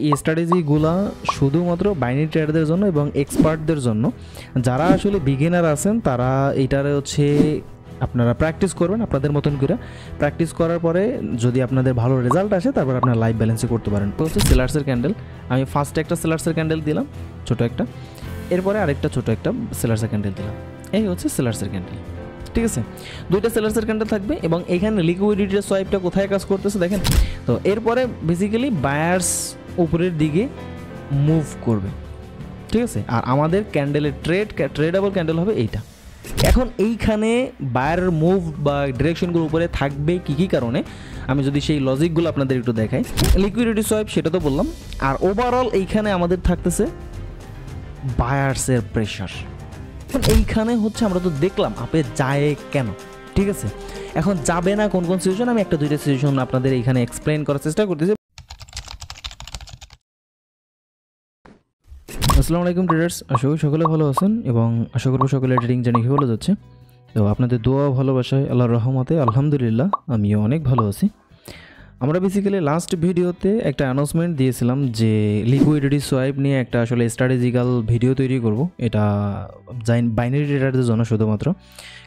এই স্ট্র্যাটেজিগুলো শুধুমাত্র বাইনারি ট্রেডারদের জন্য এবং এক্সপার্টদের জন্য। যারা আসলে বিগিনার আছেন তারা এইটারে হচ্ছে আপনারা প্র্যাকটিস করবেন আপনাদের মতন করে। প্র্যাকটিস করার পরে যদি আপনাদের ভালো রেজাল্ট আসে তারপর আপনারা লাইভ ব্যালেন্সে করতে পারেন। তো হচ্ছে সেলার্সের ক্যান্ডেল, আমি ফার্স্টে একটা সেলার্সের ক্যান্ডেল দিলাম ছোটো একটা, এরপরে আরেকটা ছোটো একটা সেলার্সের ক্যান্ডেল দিলাম। এই হচ্ছে সেলার্সের ক্যান্ডেল, ঠিক আছে। দুইটা সেলার্সের ক্যান্ডেল থাকবে এবং এখানে লিকুইডিটি সোয়াইপটা কোথায় কাজ করতেছে দেখেন। তো এরপরে বেসিক্যালি বায়ার্স উপরের দিকে মুভ করবে, ঠিক আছে। আর আমাদের ক্যান্ডেলের ট্রেডেবল ক্যান্ডেল হবে এইটা। এখন এইখানে বায়ারের মুভ বা ডিরেকশনগুলো উপরে থাকবে কী কারণে, আমি যদি সেই লজিকগুলো আপনাদের একটু দেখাই। লিকুইডিটি সোয়াইপ সেটা তো বললাম, আর ওভারঅল এইখানে আমাদের থাকতেছে বায়ার্সের প্রেশার। এইখানে হচ্ছে আমরা তো দেখলাম আপে যায় কেন, ঠিক আছে। এখন যাবে না কোন কোন সিচুয়েশন, আমি একটা দুইটা সিচুয়েশন আপনাদের এইখানে এক্সপ্লেন করার চেষ্টা করতেছি। আসসালামু আলাইকুম ট্রেডার্স, আশা করি সকলে ভালো আছেন এবং আশা করবো সকলের ট্রেডিং জার্নি ভালো যাচ্ছে। তো আপনাদের দোয়া ভালোবাসায় আল্লাহর রহমতে আলহামদুলিল্লাহ আমিও অনেক ভালো আছি। আমরা বেসিক্যালি লাস্ট ভিডিওতে একটা অ্যানাউন্সমেন্ট দিয়েছিলাম যে লিকুইডিটি সোয়াইপ নিয়ে একটা আসলে স্ট্র্যাটেজিক্যাল ভিডিও তৈরি করব। এটা বাইনারি ট্রেডারদের জন্য শুধুমাত্র,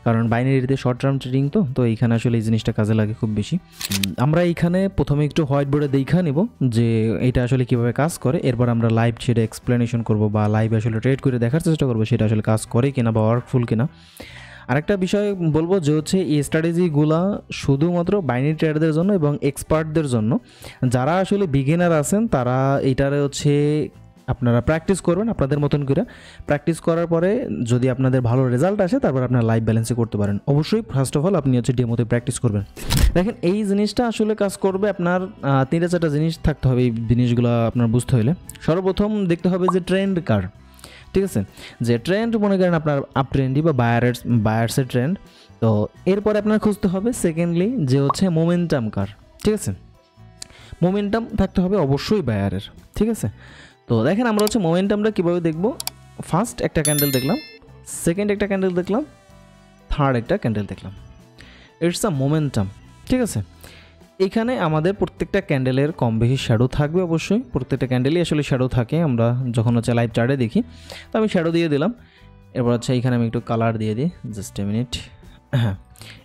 কারণ বাইনারিতে শর্ট টার্ম ট্রেডিং তো এইখানে আসলে এই জিনিসটা কাজে লাগে খুব বেশি। আমরা এইখানে প্রথমে একটু হোয়াইট বোর্ডে দেখা নেব যে এটা আসলে কীভাবে কাজ করে, এরপর আমরা লাইভ সেটা এক্সপ্লেনেশন করব বা লাইভ আসলে ট্রেড করে দেখার চেষ্টা করবো সেটা আসলে কাজ করে কিনা বা ওয়ার্কফুল কিনা। আরেকটা বিষয় বলবো যে হচ্ছে এই স্ট্র্যাটেজিগুলো শুধুমাত্র বাইনারি ট্রেডারদের জন্য এবং এক্সপার্টদের জন্য। যারা আসলে বিগিনার আছেন তারা এইটারে হচ্ছে আপনারা প্র্যাকটিস করবেন আপনাদের মতন করে। প্র্যাকটিস করার পরে যদি আপনাদের ভালো রেজাল্ট আসে তারপর আপনারা লাইভ ব্যালেন্সে করতে পারেন। অবশ্যই ফার্স্ট অফ অল আপনি হচ্ছে ডেমোতে প্র্যাকটিস করবেন। দেখেন এই জিনিসটা আসলে কাজ করবে, আপনার 3-4টা জিনিস থাকতে হবে এই জিনিসগুলো আপনার বুঝতে হলে। সর্বপ্রথম দেখতে হবে যে ট্রেন্ড কার, ঠিক আছে। যে ট্রেন্ড মনে করেন আপনার আপ ট্রেন্ডই বা বায়ার্সের ট্রেন্ড। তো এরপরে আপনার খুঁজতে হবে সেকেন্ডলি যে হচ্ছে মোমেন্টাম কার, ঠিক আছে। মোমেন্টাম থাকতে হবে অবশ্যই বায়ারের, ঠিক আছে। তো দেখেন আমরা হচ্ছে মোমেন্টামটা কীভাবে দেখব। ফার্স্ট একটা ক্যান্ডেল দেখলাম, সেকেন্ড একটা ক্যান্ডেল দেখলাম, থার্ড একটা ক্যান্ডেল দেখলাম। ইটস আ মোমেন্টাম, ঠিক আছে। এখানে আমাদের প্রত্যেকটা ক্যান্ডেলের কম বেশি শ্যাডো থাকবে, অবশ্যই প্রত্যেকটা ক্যান্ডেলই আসলে শ্যাডো থাকে আমরা যখন হচ্ছে লাইভ চার্টে দেখি। তো আমি শ্যাডো দিয়ে দিলাম, এরপর হচ্ছে এখানে আমি একটু কালার দিয়ে দিই, জাস্ট এ মিনিট। হ্যাঁ,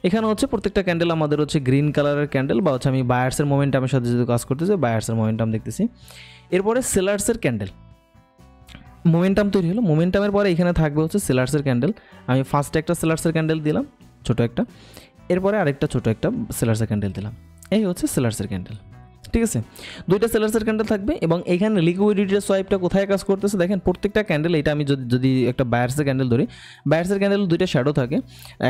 এখানে হচ্ছে প্রত্যেকটা ক্যান্ডেল আমাদের হচ্ছে গ্রিন কালারের ক্যান্ডেল বা হচ্ছে আমি বায়ার্সের মোমেন্টামের সাথে যেহেতু কাজ করতেছি বায়ার্সের মোমেন্টাম দেখতেছি। এরপরে সেলার্সের ক্যান্ডেল, মোমেন্টাম তৈরি হলো। মোমেন্টামের পরে এখানে থাকবে হচ্ছে সেলার্সের ক্যান্ডেল। আমি ফার্স্টে একটা সেলার্সের ক্যান্ডেল দিলাম ছোটো একটা, এরপরে আরেকটা ছোটো একটা সেলার্সের ক্যান্ডেল দিলাম। এই হচ্ছে সেলার্সের ক্যান্ডেল, ঠিক আছে। দুইটা সেলার্সের ক্যান্ডেল থাকবে এবং এখানে লিকুইডিটি সোয়াইপটা কোথায় কাজ করতেছে দেখেন। প্রত্যেকটা ক্যান্ডেল, এটা আমি যদি একটা বায়ার্সের ক্যান্ডেল ধরি, বায়ার্সের ক্যান্ডেল দুইটা শ্যাডো থাকে,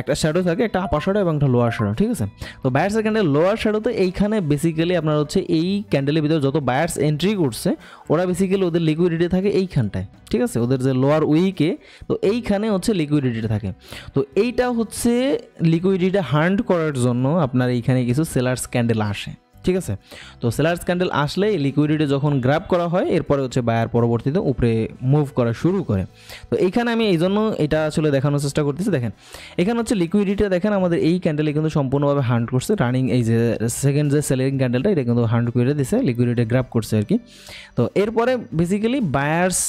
একটা শ্যাডো থাকে, একটা আপার শ্যাডো এবং একটা লোয়ার শ্যাডো, ঠিক আছে। তো বায়ার্সের ক্যান্ডেল লোয়ার শ্যাডোতে এইখানে বেসিক্যালি আপনার হচ্ছে এই ক্যান্ডেলের ভিতরে যত বায়ার্স এন্ট্রি করছে ওরা বেসিক্যালি ওদের লিকুইডিটি থাকে এইখানটায়, ঠিক আছে। ওদের যে লোয়ার উইকে, তো এইখানে হচ্ছে লিকুইডিটি থাকে। তো এইটা হচ্ছে লিকুইডিটি হান্ট করার জন্য আপনার এইখানে কিছু সেলার্স ক্যান্ডেল আসে, ঠিক আছে। তো সেলার্স ক্যান্ডেল আসলে লিকুইডিটি যখন গ্র্যাব করা হয় এরপরে হচ্ছে বায়ার পরবর্তীতে উপরে মুভ করা শুরু করে। তো এইখানে আমি এই জন্য এটা আসলে দেখানোর চেষ্টা করতেছি। দেখেন এখানে হচ্ছে লিকুইডিটি দেখেন আমাদের এই ক্যান্ডেলে কিন্তু সম্পূর্ণভাবে হান্ট করছে, রানিং এই যে সেকেন্ড যে সেলিং ক্যান্ডেলটা এটা কিন্তু হান্ট করে দিছে, লিকুইডিটি গ্র্যাব করছে আর কি। তো এরপরে বেসিক্যালি বায়ার্স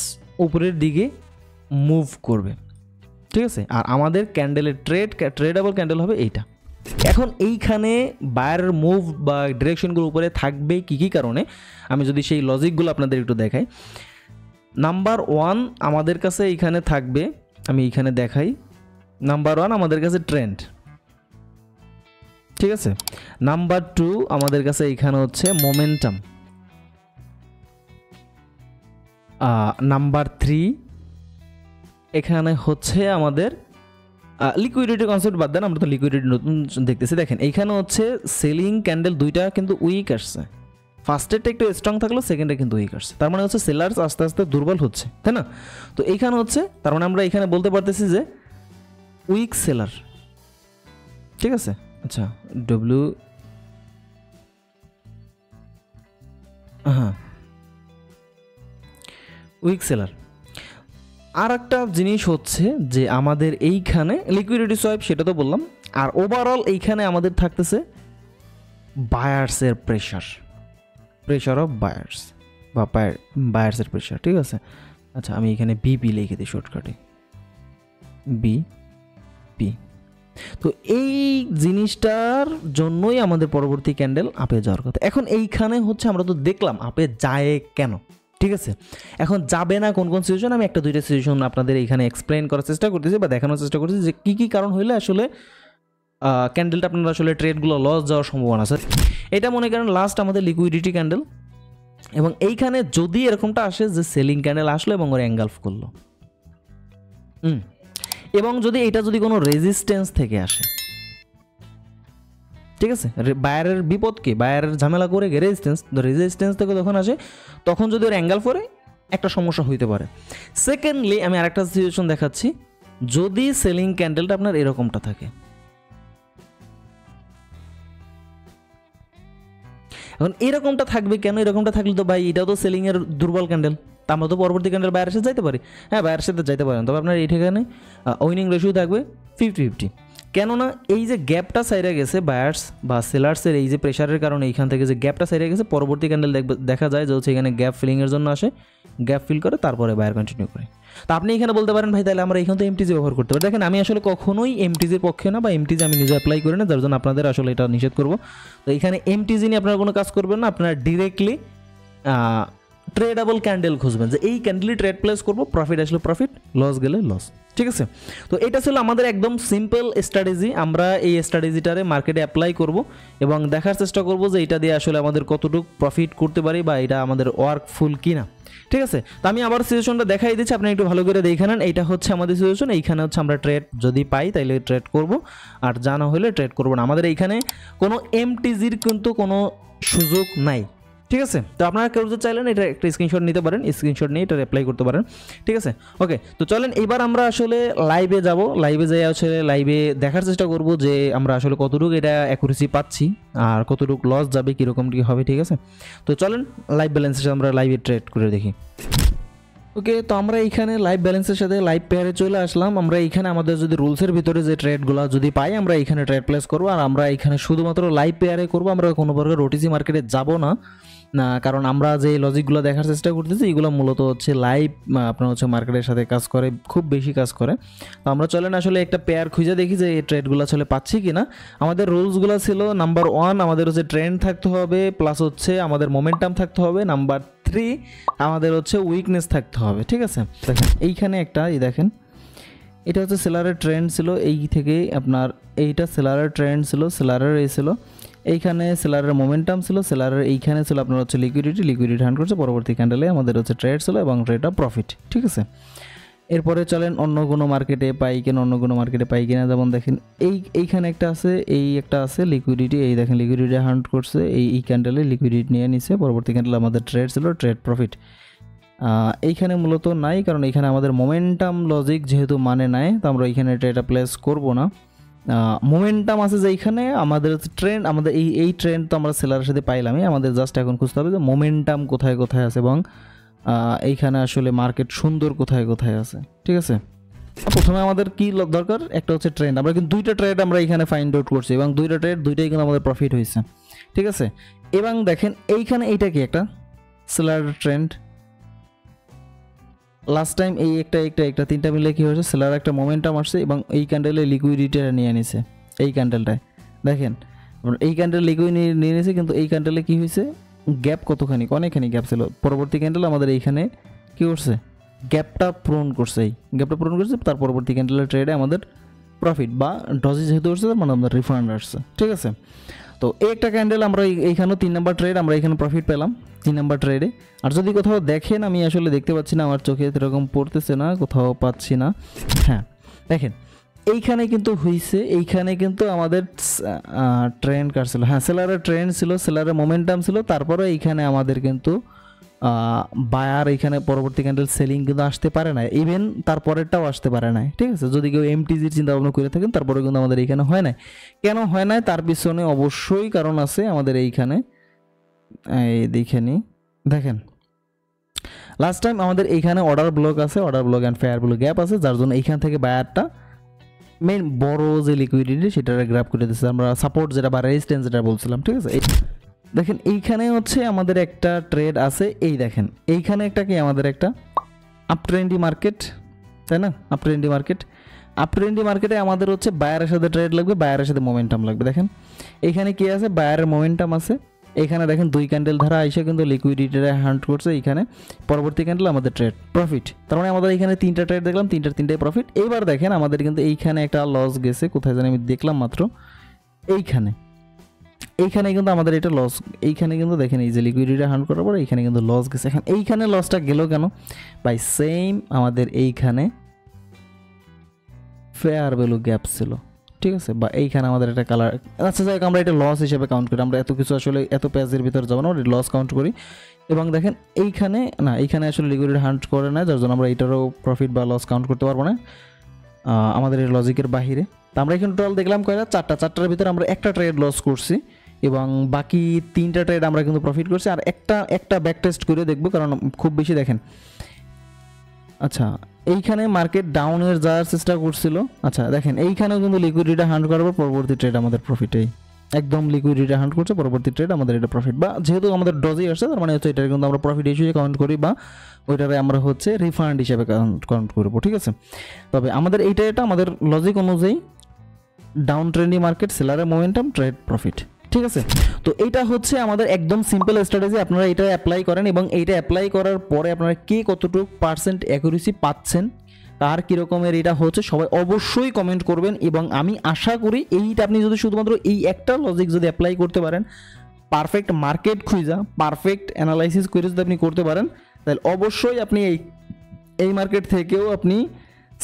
উপরের দিকে মুভ করবে, ঠিক আছে। আর আমাদের ক্যান্ডেলের ট্রেডেবল ক্যান্ডেল হবে এইটা। এখন এইখানে বায়ারের মুভ বা ডিরেকশনগুলো উপরে থাকবে কী কারণে, আমি যদি সেই লজিকগুলো আপনাদের একটু দেখাই। নাম্বার 1 আমাদের কাছে এইখানে থাকবে, আমি এইখানে দেখাই। নাম্বার 1 আমাদের কাছে ট্রেন্ড, ঠিক আছে। নাম্বার 2 আমাদের কাছে এইখানে হচ্ছে মোমেন্টাম। নাম্বার 3 এখানে হচ্ছে আমাদের লিকুইডিটি কনসেপ্ট বাদ দেন, আমরা তো লিকুইডিটি নতুন দেখতেছি। দেখেন এইখানে হচ্ছে সেলিং ক্যান্ডেল দুইটা কিন্তু উইক আসছে, ফার্স্টেরটা একটু স্ট্রং থাকলো, সেকেন্ডে কিন্তু উইক আসছে। তার মানে হচ্ছে সেলার্স আস্তে আস্তে দুর্বল হচ্ছে, তাই না। তো এইখানে হচ্ছে তার মানে আমরা এখানে বলতে পারতেছি যে উইক সেলার, ঠিক আছে। আচ্ছা উইক সেলার। আর একটা জিনিস হচ্ছে যে আমাদের এইখানে লিকুইডিটি সোয়াইপ সেটা তো বললাম, আর ওভারঅল এইখানে আমাদের থাকতেছে বায়ার্সের প্রেশার অফ বায়ার্স, বা বায়ার্সের প্রেশার, ঠিক আছে। আচ্ছা আমি এখানে বিপি লিখে দিই শর্টকাটে, বিপি। তো এই জিনিসটার জন্যই আমাদের পরবর্তী ক্যান্ডেল আপে যাওয়ার কথা। এখন এইখানে হচ্ছে আমরা তো দেখলাম আপে যায় কেন, ঠিক আছে। এখন যাবে না কোন কোন সিচুয়েশন, আমি একটা দুইটা সিচুয়েশন আপনাদের এইখানে এক্সপ্লেন করার চেষ্টা করতেছি বা দেখানোর চেষ্টা করতেছি যে কী কী কারণ হইলে আসলে ক্যান্ডেলটা আপনার আসলে ট্রেডগুলো লস যাওয়ার সম্ভাবনা আছে। এটা মনে করেন লাস্ট আমাদের লিকুইডিটি ক্যান্ডেল, এবং এইখানে যদি এরকমটা আসে যে সেলিং ক্যান্ডেল আসলো এবং ওর এঙ্গালফ করলো, এবং যদি এটা যদি কোনো রেজিস্ট্যান্স থেকে আসে, ঠিক আছে, বায়ারের বিপদ কি, বায়ারের ঝামেলা করে রেজিস্ট্যান্স থেকে যখন আসে তখন যদি ওর অ্যাঙ্গেল পরে একটা সমস্যা হইতে পারে। সেকেন্ডলি আমি আরেকটা সিচুয়েশন দেখাচ্ছি, যদি সেলিং ক্যান্ডেলটা আপনার এরকমটা থাকে, এখন এরকমটা থাকবে কেন, এরকমটা থাকলে তো ভাই এটা তো সেলিং এর দুর্বল ক্যান্ডেল, তা আমরা তো পরবর্তী ক্যান্ডেল বায়ারের সাথে যাইতে পারি। হ্যাঁ বায়ারের সাথে যাইতে পারেন, তবে আপনার এই ঠিকানে উইনিং রেশিও থাকবে 50-50। কেননা এই যে গ্যাপটা সাইডে গেছে বায়ার্স বা সেলার্সের এই যে প্রেশারের কারণে এইখান থেকে যে গ্যাপটা সাইডে গেছে, পরবর্তী ক্যান্ডেল দেখা যায় যে হচ্ছে এখানে গ্যাপ ফিলিংয়ের জন্য আসে, গ্যাপ ফিল করে তারপরে বায়ার কন্টিনিউ করে। তো আপনি এখানে বলতে পারেন ভাই তাহলে আমরা এখানে তো এমটিজি ব্যবহার করতে পারি। দেখেন আমি আসলে কখনোই এমটিজির পক্ষে না, বা এমটিজি আমি নিজে অ্যাপ্লাই করি না, যার জন্য আপনাদের আসলে এটা নিষেধ করবো। তো এখানে এমটিজি নিয়ে আপনারা কোনো কাজ করবেন না, আপনারা ডিরেক্টলি ট্রেডেবল ক্যান্ডেল খুঁজবেন যে এই ক্যান্ডেলই ট্রেড প্লেস করবো, প্রফিট আসলে প্রফিট, লস গেলে লস, ঠিক আছে। তো এটা ছিল আমাদের একদম সিম্পল স্ট্র্যাটেজি। আমরা এই স্ট্র্যাটেজিটারে মার্কেটে অ্যাপ্লাই করব এবং দেখার চেষ্টা করব যে এটা দিয়ে আসলে আমাদের কতটুকু প্রফিট করতে পারি বা এটা আমাদের ওয়ার্কফুল কিনা, ঠিক আছে। তো আমি আবার সিচুয়েশনটা দেখাই দিচ্ছি, আপনি একটু ভালো করে দেখে নেন। এইটা হচ্ছে আমাদের সিচুয়েশন, এইখানে হচ্ছে আমরা ট্রেড যদি পাই তাইলে ট্রেড করব, আর যা না হলে ট্রেড করবো না। আমাদের এইখানে কোনো এমটিজির কিন্তু কোনো সুযোগ নাই, ঠিক আছে। তো আপনারা কেউ যদি চাইলেন এটা একটা স্ক্রিনশট নিতে পারেন, স্ক্রিনশট নিয়ে এটা অ্যাপ্লাই করতে পারেন, ঠিক আছে। ওকে, তো চলেন এবার আমরা আসলে লাইভে যাব। লাইভে যাই আসলে লাইভে দেখার চেষ্টা করব যে আমরা আসলে কতটুকু এটা অ্যাকুরেসি পাচ্ছি আর কতটুকু লস যাবে, কীরকম কী হবে, ঠিক আছে। তো চলেন লাইভ ব্যালেন্সের আমরা লাইভে ট্রেড করে দেখি। ওকে, তো আমরা এইখানে লাইভ ব্যালেন্সের সাথে লাইভ পেয়ারে চলে আসলাম। আমরা এইখানে আমাদের যদি রুলসের ভিতরে যে ট্রেডগুলো যদি পাই আমরা এইখানে ট্রেড প্লেস করবো, আর আমরা এইখানে শুধুমাত্র লাইভ পেয়ারে করবো, আমরা কোনো প্রকার ওটিসি মার্কেটে যাব না, কারণ আমরা যে লজিকগুলো দেখার চেষ্টা করতেছি এগুলো মূলত হচ্ছে লাইভ আপনার হচ্ছে মার্কেটের সাথে কাজ করে, খুব বেশি কাজ করে। তো আমরা চলেন আসলে একটা পেয়ার খুঁজে দেখি যে এই ট্রেডগুলো আসলে পাচ্ছি কি না। আমাদের রুলসগুলো ছিল নাম্বার 1 আমাদের হচ্ছে ট্রেন্ড থাকতে হবে, প্লাস হচ্ছে আমাদের মোমেন্টাম থাকতে হবে, নাম্বার 3 আমাদের হচ্ছে উইকনেস থাকতে হবে, ঠিক আছে। দেখেন এইখানে একটা দেখেন এটা হচ্ছে সেলারের ট্রেন্ড ছিল, এই থেকে আপনার এইটা সেলারের ট্রেন্ড ছিল, সেলারের এই ছিল, এইখানে সেলারের মোমেন্টাম ছিল, সেলারের এইখানে ছিল আপনার হচ্ছে লিকুইডিটি হান্ড করছে, পরবর্তী ক্যান্ডেলে আমাদের হচ্ছে ট্রেড ছিল এবং ট্রেডটা প্রফিট, ঠিক আছে। এরপরে চলেন অন্য কোনো মার্কেটে পাই কিনা, অন্য কোনো মার্কেটে পাই কিনা। যেমন দেখেন এইখানে একটা আছে, এই একটা আছে লিকুইডিটি, এই দেখেন লিকুইডিটি হান্ড করছে, এই ক্যান্ডেলে লিকুইডিটি নিয়ে নিছে, পরবর্তী ক্যান্ডেলে আমাদের ট্রেড ছিল, ট্রেড প্রফিট। এইখানে মূলত নাই, কারণ এইখানে আমাদের মোমেন্টাম লজিক যেহেতু মানে নাই, তো আমরা এইখানে ট্রেডটা প্লেস করবো না। মোমেন্টাম আছে যে এইখানে আমাদের ট্রেন্ড, আমাদের এই ট্রেন্ড তো আমরা সেলারের সাথে পাইলামই, আমাদের জাস্ট এখন খুঁজতে হবে যে মোমেন্টাম কোথায় কোথায় আছে এবং এইখানে আসলে মার্কেট সুন্দর কোথায় কোথায় আছে, ঠিক আছে। প্রথমে আমাদের কি দরকার, একটা হচ্ছে ট্রেন্ড। আমরা কিন্তু দুইটা ট্রেড আমরা এইখানে ফাইন্ড আউট করছি এবং দুইটা ট্রেড দুইটাই কিন্তু আমাদের প্রফিট হয়েছে, ঠিক আছে। এবং দেখেন এইখানে এইটা কি একটা সেলার ট্রেন্ড, লাস্ট টাইম এই একটা তিনটা মিলে কী হয়েছে, সেলার একটা মোমেন্টাম আসছে এবং এই ক্যান্ডেলে লিকুইডিটিটা নিয়ে নিছে, এই ক্যান্ডেলটায় দেখেন এই ক্যান্ডেল লিকুইড নিয়ে নিয়েছে, কিন্তু এই ক্যান্ডেলে কী হয়েছে, গ্যাপ কতখানি, অনেকখানি গ্যাপ ছিল। পরবর্তী ক্যান্ডেল আমাদের এইখানে কী করছে, গ্যাপটা পূরণ করছে, এই গ্যাপটা পূরণ করছে, তার পরবর্তী ক্যান্ডেলের ট্রেডে আমাদের প্রফিট বা ডজি যেহেতু করছে তার মানে আমাদের রিফান্ড আসছে, ঠিক আছে। তো এই একটা ক্যান্ডেল আমরা এইখানেও 3 নাম্বার ট্রেড, আমরা এখানে প্রফিট পেলাম 3 নাম্বার ট্রেডে। আর যদি কোথাও দেখেন, আমি আসলে দেখতে পাচ্ছি না, আমার চোখে এরকম পড়তেছে না, কোথাও পাচ্ছি না। হ্যাঁ দেখেন এইখানে কিন্তু হয়েছে, এইখানে কিন্তু আমাদের ট্রেন্ড কাটছিল, হ্যাঁ সেলারের ট্রেন্ড ছিল, সেলারের মোমেন্টাম ছিল, তারপরে এইখানে আমাদের কিন্তু বায়ার এইখানে পরবর্তী ক্যান্ডেল সেলিং কিন্তু আসতে পারে না, ইভেন তারপরেরটাও আসতে পারে না, ঠিক আছে। যদি কেউ এমটিজির চিন্তা ভাবনা করে থাকেন, তারপরে কিন্তু আমাদের এইখানে হয় না। কেন হয় না, তার পিছনে অবশ্যই কারণ আছে। আমাদের এইখানে এই দেখে নিই, দেখেন লাস্ট টাইম আমাদের এইখানে অর্ডার ব্লক আছে, order block and fair block gap আছে, যার জন্য এইখান থেকে বায়ারটা মেন বড় যে লিকুইডিটি সেটা গ্র্যাব করে দিচ্ছে, আমরা সাপোর্ট যেটা বা রেজিস্ট্যান্স যেটা বলছিলাম, ঠিক আছে। দেখেন এইখানে হচ্ছে আমাদের একটা ট্রেড আছে, এই দেখেন এইখানে একটা কি আমাদের একটা আপ ট্রেন্ডি মার্কেট, তাই না? আপ ট্রেন্ডি মার্কেটে আমাদের হচ্ছে বায়ারের সাথে ট্রেড লাগবে, বায়ারের সাথে মোমেন্টাম লাগবে। দেখেন এইখানে কি আছে, বায়ারের মোমেন্টাম আছে। এখানে দেখেন 2 ক্যান্ডেল ধারা আইসা কিন্তু লিকুইডিটিটা হান্ট করছে, এইখানে পরবর্তী ক্যান্ডেল আমাদের ট্রেড প্রফিট। তার মানে আমাদের এখানে 3টা ট্রেড দেখলাম, তিনটাই প্রফিট। এইবার দেখেন আমাদের কিন্তু এইখানে একটা লস গেছে, কোথায় জানি আমি দেখলাম মাত্র এইখানে কিন্তু আমাদের এটা লস, এইখানে কিন্তু দেখেন এই যে লিকুইডিটি হান্ট করার পর এইখানে কিন্তু লস গেছে। এখন এইখানে লসটা গেল কেন ভাই? সেম আমাদের এইখানে ফেয়ার ভ্যালু গ্যাপ ছিল, ঠিক আছে, বা এইখানে আমাদের একটা কালার, আচ্ছা যাই হোক আমরা এটা লস হিসেবে কাউন্ট করি, আমরা এত কিছু আসলে এত পেজের ভিতরে যাবো না, লস কাউন্ট করি। এবং দেখেন এইখানে আসলে লিকুইডিটি হান্ট করে না, যার জন্য আমরা এটারও প্রফিট বা লস কাউন্ট করতে পারবো না, আমাদের এই লজিকের বাহিরে। তো আমরা এখানে টোটাল দেখলাম কয়টা, চারটার ভিতরে আমরা একটা ট্রেড লস করছি এবং বাকি 3টা ট্রেড আমরা কিন্তু প্রফিট করছি। আর একটা ব্যাক টেস্ট করে দেখবো, কারণ খুব বেশি দেখেন, আচ্ছা এইখানে মার্কেট ডাউনের যাওয়ার চেষ্টা করছিল। আচ্ছা দেখেন এইখানেও কিন্তু লিকুইডিটি হান্ট করার পর পরবর্তী ট্রেড আমাদের প্রফিটেই, একদম লিকুইডিটি হান্ট করছে, পরবর্তী ট্রেড আমাদের এটা প্রফিট, বা যেহেতু আমাদের ডজি আসছে তার মানে হচ্ছে এটা কিন্তু আমরা প্রফিট হিসেবে কাউন্ট করি, বা ওইটারে আমরা হচ্ছে রিফান্ড হিসেবে কাউন্ট করবো, ঠিক আছে। তবে আমাদের এটা আমাদের লজিক অনুযায়ী ডাউন ট্রেন্ডি মার্কেট, সেলারের মোমেন্টাম, ট্রেড প্রফিট, ঠিক আছে। তো এইটা হচ্ছে আমাদের একদম সিম্পল স্ট্র্যাটেজি, আপনারা এটা অ্যাপ্লাই করেন এবং এইটা অ্যাপ্লাই করার পরে আপনারা কে কতটুকু পার্সেন্ট অ্যাকুরেসি পাচ্ছেন, কার কীরকমের এটা হচ্ছে, সবাই অবশ্যই কমেন্ট করবেন। এবং আমি আশা করি এইটা আপনি যদি শুধুমাত্র এই একটা লজিক যদি অ্যাপ্লাই করতে পারেন, পারফেক্ট মার্কেট খুঁজা পারফেক্ট অ্যানালাইসিস করে যদি আপনি করতে পারেন, তাহলে অবশ্যই আপনি এই মার্কেট থেকেও আপনি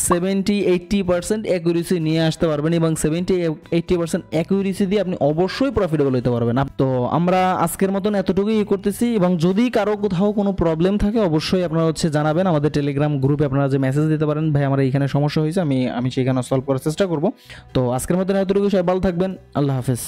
70-80% অ্যাকুরেসি নিয়ে আসতে পারবেন এবং 70-80% অ্যাকুরেসি দিয়ে আপনি অবশ্যই প্রফিটেবল হতে পারবেন। তো আমরা আজকের মতন এতটুকুই করতেছি, এবং যদি কারো কোথাও কোনো প্রবলেম থাকে অবশ্যই আপনারা হচ্ছে জানাবেন, আমাদের টেলিগ্রাম গ্রুপে আপনারা যে মেসেজ দিতে পারেন, ভাই আমার এইখানে সমস্যা হয়েছে, আমি সেখানে সলভ করার চেষ্টা করব। তো আজকের মতন এতটুকু, সবাই ভালো থাকবেন, আল্লাহ হাফেজ।